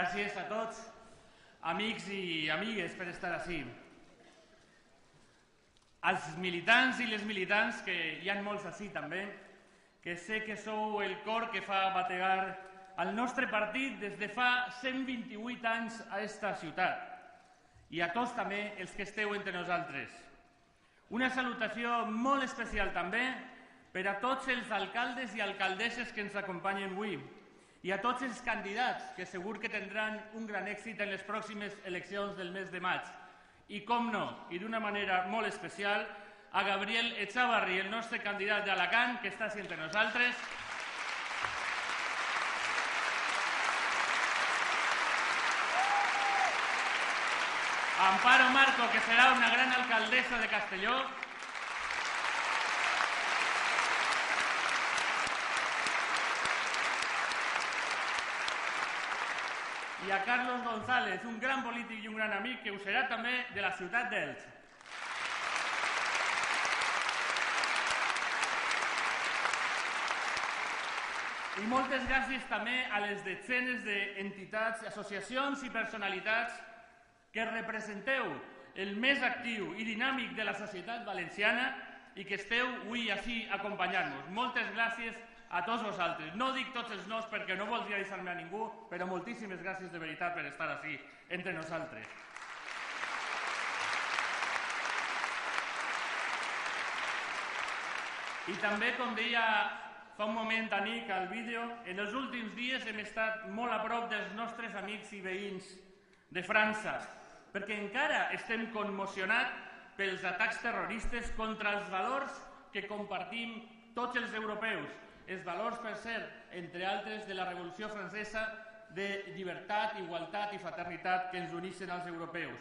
Gràcies a tots, amics i amigues, per estar ací. Als militants i les militants, que hi ha molts ací també, que sé que sou el cor que fa bategar el nostre partit des de fa 128 anys a esta ciutat. I a tots també els que esteu entre nosaltres. Una salutació molt especial també per a tots els alcaldes i alcaldesses que ens acompanyen avui i a tots els candidats que segur que tindran un gran èxit en les pròximes eleccions del mes de maig. I com no, i d'una manera molt especial, a Gabriel Echavarri, el nostre candidat d'Alacant, que està entre nosaltres. Amparo Marco, que serà una gran alcaldessa de Castelló. I a Carlos González, un gran polític i un gran amic que ho serà també de la ciutat d'Elx. I moltes gràcies també a les desenes d'entitats, associacions i personalitats que representeu el més actiu i dinàmic de la societat valenciana i que esteu avui així acompanyant-nos. Moltes gràcies a tots vosaltres. No dic tots els noms perquè no voldria deixar-me a ningú, però moltíssimes gràcies de veritat per estar així entre nosaltres. I també, com deia fa un moment Anic al vídeo, en els últims dies hem estat molt a prop dels nostres amics i veïns de França, perquè encara estem commocionats pels atacs terroristes contra els valors que compartim tots els europeus, els valors, per cert, entre altres, de la Revolució Francesa, de llibertat, igualtat i fraternitat que ens uneixen als europeus.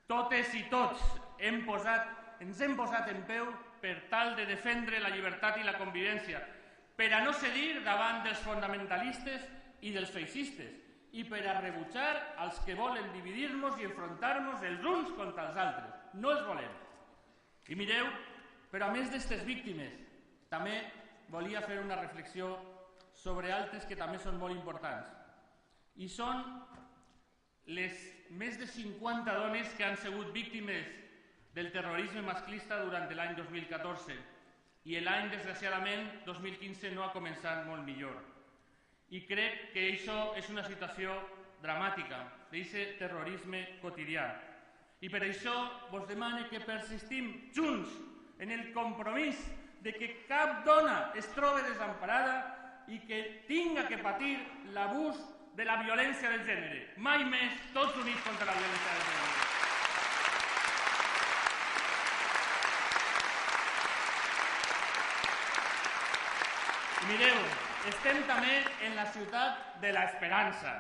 Totes i tots ens hem posat en peu per tal de defendre la llibertat i la convivència, per a no cedir davant dels fonamentalistes i dels feixistes, i per a rebutjar els que volen dividir-nos i enfrontar-nos els uns contra els altres. No els volem. I mireu, però a més d'aquestes víctimes, també volia fer una reflexió sobre altres que també són molt importants. I són les més de 50 dones que han sigut víctimes del terrorisme masclista durant l'any 2014. I l'any, desgraciadament, 2015 no ha començat molt millor. I crec que això és una situació dramàtica, d'aquest terrorisme quotidià. I per això vos demano que persistim junts en el compromís de que cap dona es trobi desemparada i que tinga que patir l'abús de la violència de gènere. Mai més, tots units contra la violència de gènere. Mireu, estem també en la ciutat de l'esperança,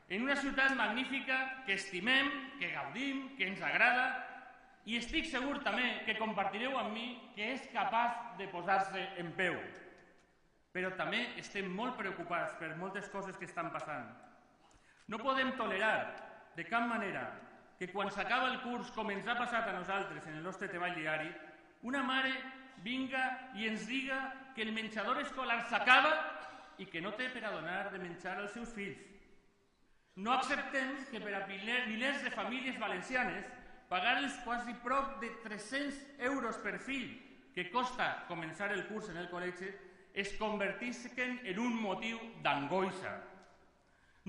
en una ciutat magnífica que estimem, que gaudim, que ens agrada, i estic segur també que compartireu amb mi que és capaç de posar-se en peu. Però també estem molt preocupats per moltes coses que estan passant. No podem tolerar de cap manera que quan s'acaba el curs, com ens ha passat a nosaltres en el nostre treball diari, una mare vinga i ens diga que el menjador escolar s'acaba i que no té per a donar de menjar als seus fills. No acceptem que per a milers de famílies valencianes pagar els quasi prop de 300 euros per fill que costa començar el curs en el col·legi es convertisquen en un motiu d'angoixa.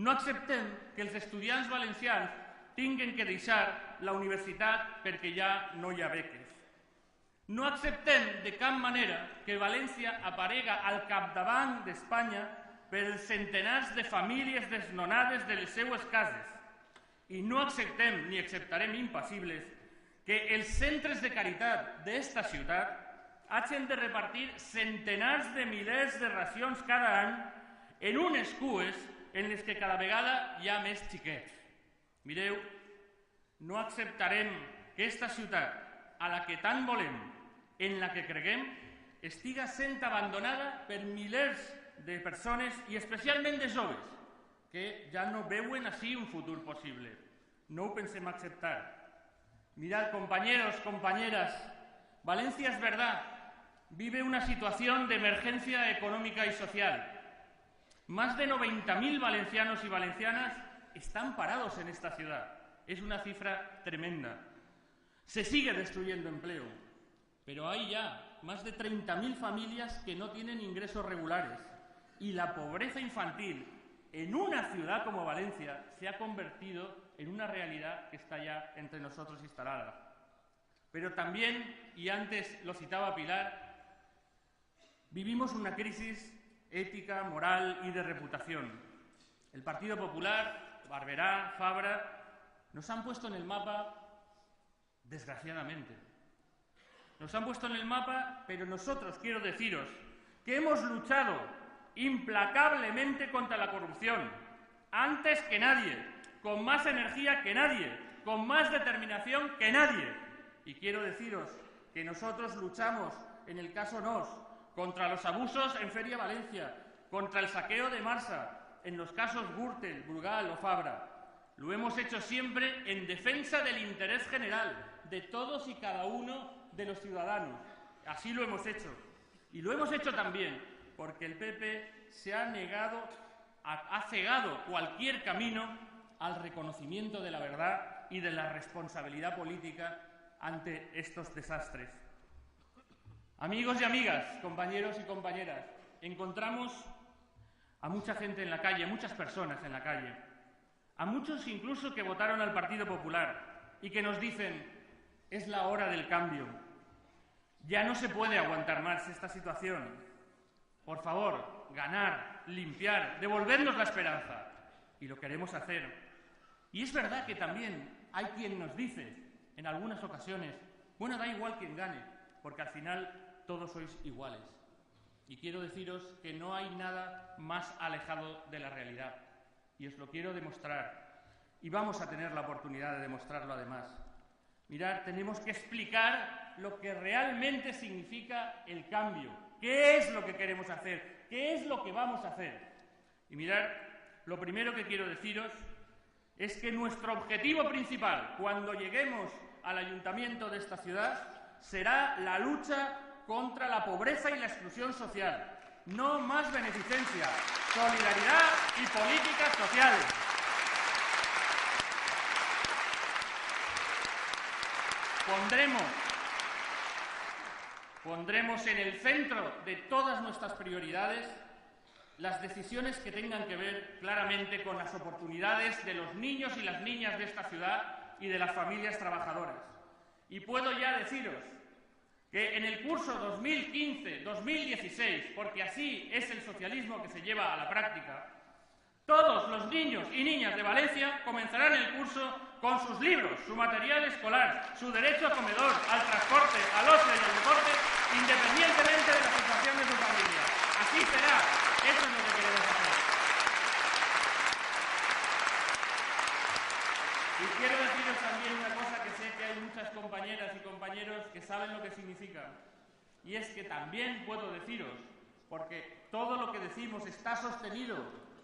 No acceptem que els estudiants valencians tinguin que deixar la universitat perquè ja no hi ha beques. No acceptem de cap manera que València aparega al capdavant d'Espanya per els centenars de famílies desnonades de les seues cases. I no acceptem ni acceptarem impassibles que els centres de caritat d'esta ciutat hagin de repartir centenars de milers de racions cada any en unes cues en les que cada vegada hi ha més xiquets. Mireu, no acceptarem que esta ciutat, a la que tant volem, en la que creguem, estiga sent abandonada per milers de persones i especialment de joves, que ja no veuen així un futur possible. No ho pensem acceptar. Mirad, compañeros, compañeras, Valencia es verdad, vive una situación de emergencia económica y social. Más de 90.000 valencianos y valencianas están parados en esta ciudad. Es una cifra tremenda. Se sigue destruyendo empleo, pero hay ya más de 30.000 familias que no tienen ingresos regulares y la pobreza infantil en una ciudad como Valencia se ha convertido en una realidad que está ya entre nosotros instalada. Pero también, y antes lo citaba Pilar, vivimos una crisis ética, moral y de reputación. El Partido Popular, Barberá, Fabra, nos han puesto en el mapa, desgraciadamente. Nos han puesto en el mapa, pero nosotros, quiero deciros, que hemos luchado implacablemente contra la corrupción, antes que nadie, con más energía que nadie, con más determinación que nadie. Y quiero deciros que nosotros luchamos, en el caso NOS, contra los abusos en Feria Valencia, contra el saqueo de Marsa, en los casos Gürtel, Brugal o Fabra. Lo hemos hecho siempre en defensa del interés general de todos y cada uno de los ciudadanos. Así lo hemos hecho. Y lo hemos hecho también porque el PP se ha negado, ha cegado cualquier camino al reconocimiento de la verdad y de la responsabilidad política ante estos desastres. Amigos y amigas, compañeros y compañeras, encontramos a mucha gente en la calle, muchas personas en la calle, a muchos incluso que votaron al Partido Popular y que nos dicen: es la hora del cambio, ya no se puede aguantar más esta situación, por favor, ganar, limpiar, devolvernos la esperanza. Y lo queremos hacer. Y es verdad que también hay quien nos dice, en algunas ocasiones, bueno, da igual quien gane, porque al final todos sois iguales. Y quiero deciros que no hay nada más alejado de la realidad. Y os lo quiero demostrar. Y vamos a tener la oportunidad de demostrarlo además. Mirad, tenemos que explicar lo que realmente significa el cambio. ¿Qué es lo que queremos hacer? ¿Qué es lo que vamos a hacer? Y mirad, lo primero que quiero deciros es que nuestro objetivo principal, cuando lleguemos al ayuntamiento de esta ciudad, será la lucha contra la pobreza y la exclusión social. No más beneficencia, solidaridad y políticas sociales. Pondremos en el centro de todas nuestras prioridades las decisiones que tengan que ver claramente con las oportunidades de los niños y las niñas de esta ciudad y de las familias trabajadoras. Y puedo ya deciros que en el curso 2015-2016, porque así es el socialismo que se lleva a la práctica, todos los niños y niñas de Valencia comenzarán el curso con sus libros, su material escolar, su derecho a comedor, al transporte, al ocio y al deporte, independientemente de la situación de su familia. Así será. Eso es lo que queremos hacer. Y quiero deciros también una cosa que sé que hay muchas compañeras y compañeros que saben lo que significa. Y es que también puedo deciros, porque todo lo que decimos está sostenido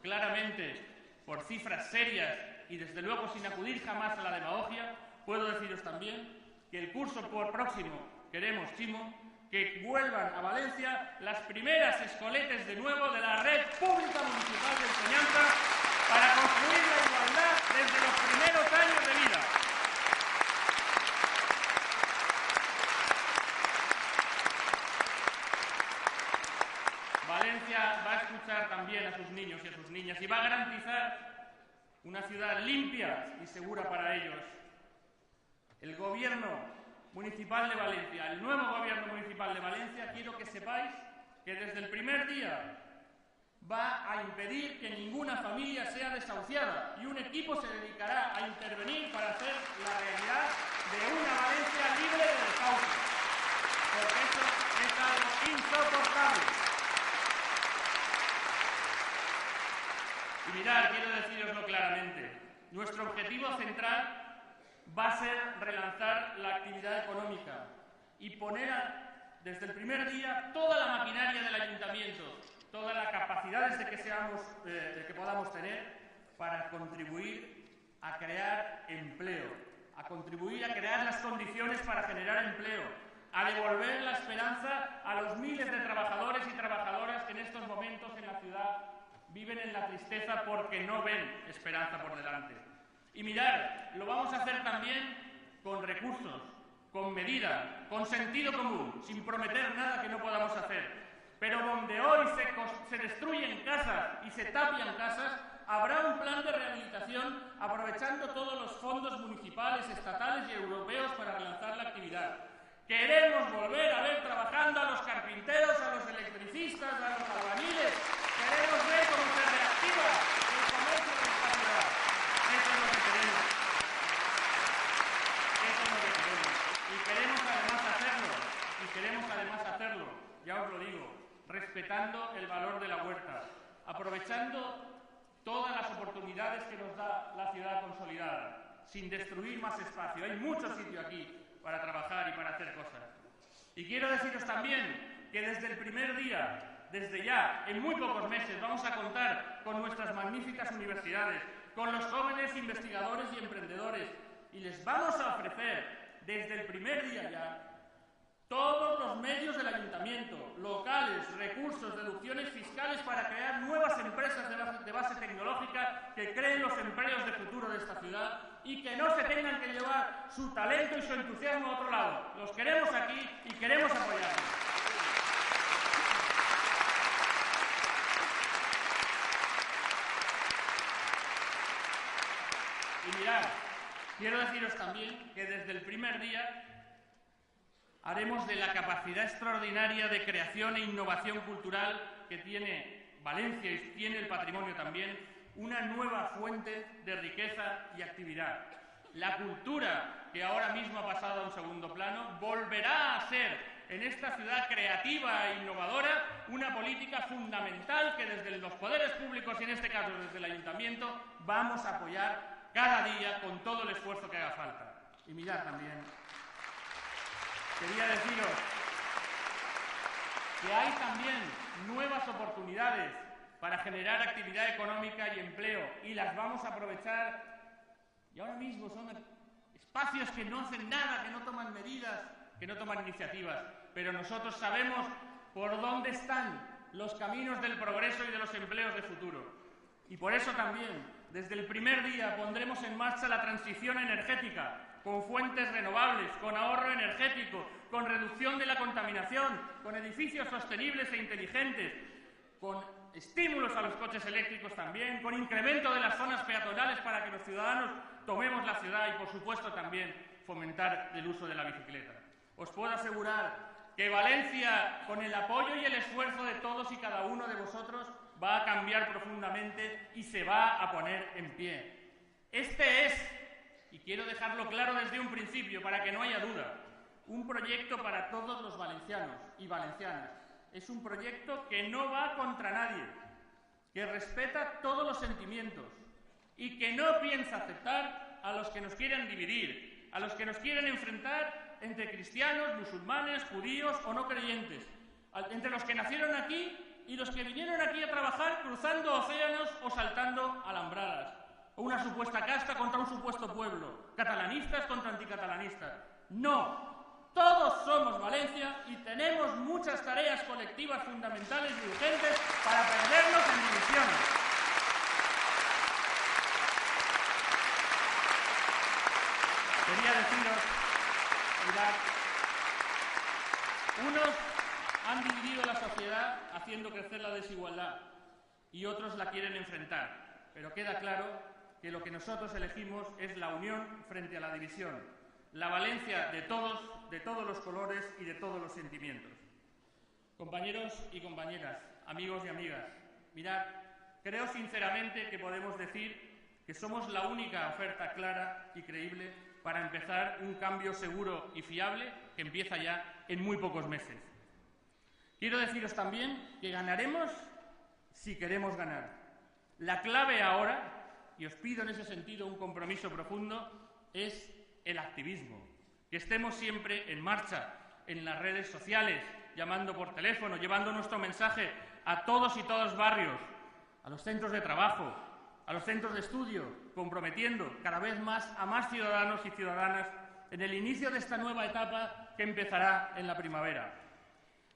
claramente por cifras serias y desde luego sin acudir jamás a la demagogia, puedo deciros también que el curso próximo queremos, Chimo, que vuelvan a Valencia las primeras escoletes de nuevo de la red pública municipal de enseñanza para construir la igualdad desde los primeros años de vida. Valencia va a escuchar también a sus niños y a sus niñas y va a garantizar una ciudad limpia y segura para ellos. El Gobierno Municipal de Valencia, el nuevo Gobierno Municipal de Valencia, quiero que sepáis que desde el primer día va a impedir que ninguna familia sea desahuciada y un equipo se dedicará a intervenir para hacer la realidad de una Valencia libre de desahucio, porque eso es algo insoportable. Y mirad, quiero deciroslo claramente, nuestro objetivo central va a ser relanzar la actividad económica y poner desde el primer día toda la maquinaria del ayuntamiento, todas las capacidades de que podamos tener para contribuir a crear empleo, a contribuir a crear las condiciones para generar empleo, a devolver la esperanza a los miles de trabajadores y trabajadoras que en estos momentos en la ciudad viven en la tristeza porque no ven esperanza por delante. Y mirad, lo vamos a hacer también con recursos, con medida, con sentido común, sin prometer nada que no podamos hacer. Pero donde hoy se destruyen casas y se tapian casas, habrá un plan de rehabilitación aprovechando todos los fondos municipales, estatales y europeos para relanzar la actividad. Queremos volver a ver trabajando a los carpinteros, a los electricistas, a los albañiles. Queremos ver cómo se reactiva el comercio de esta ciudad. Eso es lo que queremos. Eso es lo que queremos. Y queremos además hacerlo, ya os lo digo, respetando el valor de la huerta, aprovechando todas las oportunidades que nos da la ciudad consolidada, sin destruir más espacio. Hay mucho sitio aquí para trabajar y para hacer cosas. Y quiero deciros también que desde el primer día, desde ya, en muy pocos meses, vamos a contar con nuestras magníficas universidades, con los jóvenes investigadores y emprendedores, y les vamos a ofrecer, desde el primer día ya, todos los medios del ayuntamiento, locales, recursos, deducciones fiscales para crear nuevas empresas de base tecnológica que creen los empleos de futuro de esta ciudad y que no se tengan que llevar su talento y su entusiasmo a otro lado. Los queremos aquí y queremos apoyarlos. Y mirad, quiero deciros también que desde el primer día haremos de la capacidad extraordinaria de creación e innovación cultural que tiene Valencia y tiene el patrimonio también, una nueva fuente de riqueza y actividad. La cultura, que ahora mismo ha pasado a un segundo plano, volverá a ser en esta ciudad creativa e innovadora una política fundamental que desde los poderes públicos y en este caso desde el ayuntamiento vamos a apoyar cada día con todo el esfuerzo que haga falta. Y mirad también, quería deciros que hay también nuevas oportunidades para generar actividad económica y empleo y las vamos a aprovechar. Y ahora mismo son espacios que no hacen nada, que no toman medidas, que no toman iniciativas, pero nosotros sabemos por dónde están los caminos del progreso y de los empleos de futuro. Y por eso también, desde el primer día, pondremos en marcha la transición energética, con fuentes renovables, con ahorro energético, con reducción de la contaminación, con edificios sostenibles e inteligentes, con estímulos a los coches eléctricos también, con incremento de las zonas peatonales para que los ciudadanos tomemos la ciudad y, por supuesto, también fomentar el uso de la bicicleta. Os puedo asegurar que Valencia, con el apoyo y el esfuerzo de todos y cada uno de vosotros, va a cambiar profundamente y se va a poner en pie. Este es, y quiero dejarlo claro desde un principio para que no haya duda, un proyecto para todos los valencianos y valencianas. Es un proyecto que no va contra nadie, que respeta todos los sentimientos y que no piensa aceptar a los que nos quieren dividir, a los que nos quieren enfrentar entre cristianos, musulmanes, judíos o no creyentes, entre los que nacieron aquí y los que vinieron aquí a trabajar cruzando océanos o saltando alambradas, o una supuesta casta contra un supuesto pueblo, catalanistas contra anticatalanistas. No, todos somos Valencia y tenemos muchas tareas colectivas fundamentales y urgentes para perdernos en divisiones. Quería deciros, mirad, unos han dividido la sociedad haciendo crecer la desigualdad y otros la quieren enfrentar, pero queda claro que lo que nosotros elegimos es la unión frente a la división, la Valencia de todos los colores y de todos los sentimientos. Compañeros y compañeras, amigos y amigas, mirad, creo sinceramente que podemos decir que somos la única oferta clara y creíble para empezar un cambio seguro y fiable que empieza ya en muy pocos meses. Quiero deciros también que ganaremos si queremos ganar. La clave ahora, y os pido en ese sentido un compromiso profundo, es el activismo. Que estemos siempre en marcha, en las redes sociales, llamando por teléfono, llevando nuestro mensaje a todos y todos barrios, a los centros de trabajo, a los centros de estudio, comprometiendo cada vez más a más ciudadanos y ciudadanas en el inicio de esta nueva etapa que empezará en la primavera.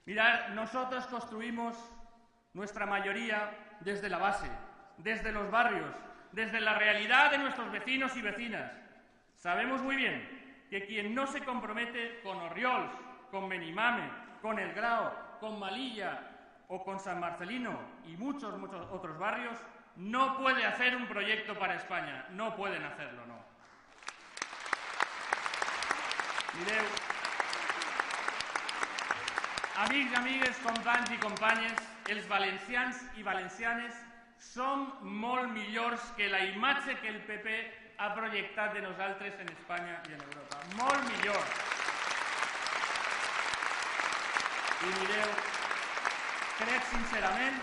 Mirad, nosotros construimos nuestra mayoría desde la base, desde los barrios, desde la realidad de nuestros vecinos y vecinas. Sabemos muy bien que quien no se compromete con Orriols, con Benimame, con El Grao, con Malilla o con San Marcelino y muchos otros barrios, no puede hacer un proyecto para España. No pueden hacerlo, no. Mireu, amics i amigues, companys i companyes, els valencians i valencianes som molt millors que la imatge que el PP ha projectat de nosaltres en Espanya i en Europa. Molt millors. I mireu, crec sincerament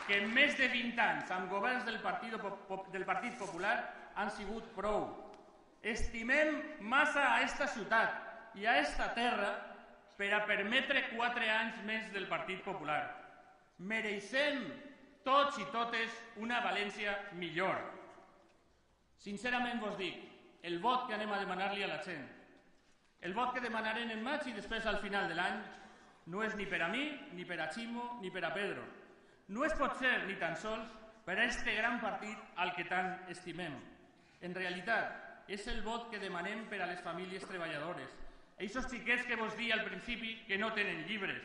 que més de 20 anys amb governs del Partit Popular han sigut prou. Estimem massa a esta ciutat i a esta terra per a permetre 4 anys més del Partit Popular. Mereixem tots i totes una València millor. Sincerament vos dic, el vot que anem a demanar-li a la gent, el vot que demanarem en maig i després al final de l'any, no és ni per a mi, ni per a Ximo, ni per a Pedro. No és potser ni tan sols per a este gran partit al que tant estimem. En realitat, és el vot que demanem per a les famílies treballadores, aquests xiquets que vos di al principi que no tenen llibres,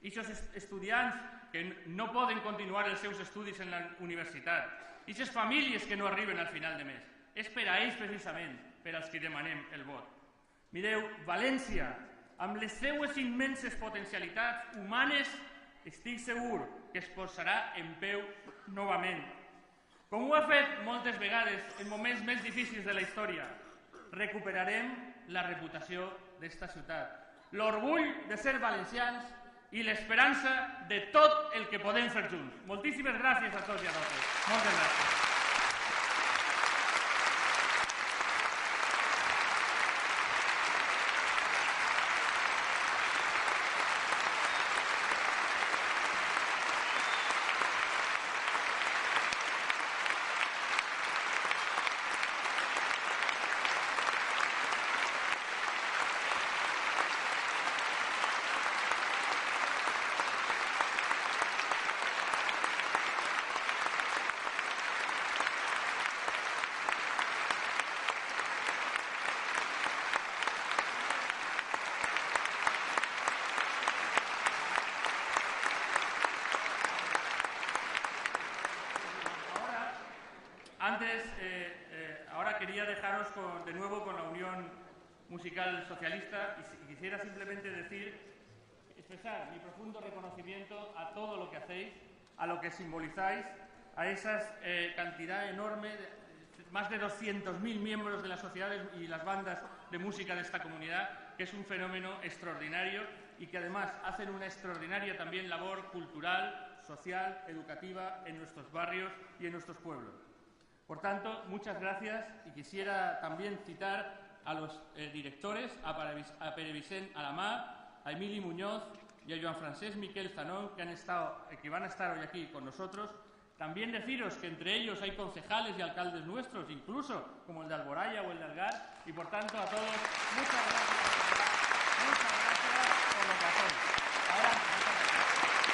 aquests estudiants que no poden continuar els seus estudis en la universitat, aquestes famílies que no arriben al final de mes. És per a ells, precisament, per als que demanem el vot. Mireu, València, amb les seues immenses potencialitats humanes, estic segur que es posarà en peu novament. Com ho ha fet moltes vegades en moments més difícils de la història, recuperarem la reputació d'esta ciutat, l'orgull de ser valencians i l'esperança de tot el que podem fer junts. Moltíssimes gràcies a tots i a totes. Moltes gràcies. Ahora quería dejaros de nuevo con la Unión Musical Socialista y quisiera simplemente expresar mi profundo reconocimiento a todo lo que hacéis, a lo que simbolizáis, a esa cantidad enorme, más de 200.000 miembros de las sociedades y las bandas de música de esta comunidad, que es un fenómeno extraordinario y que además hacen una extraordinaria también labor cultural, social, educativa en nuestros barrios y en nuestros pueblos. Por tanto, muchas gracias y quisiera también citar a los directores, a Pere Vicent Alamà, a Emili Muñoz y a Joan Francesc Miquel Zanón, que van a estar hoy aquí con nosotros. También deciros que entre ellos hay concejales y alcaldes nuestros, incluso como el de Alboraya o el de Algar, y por tanto a todos, muchas gracias.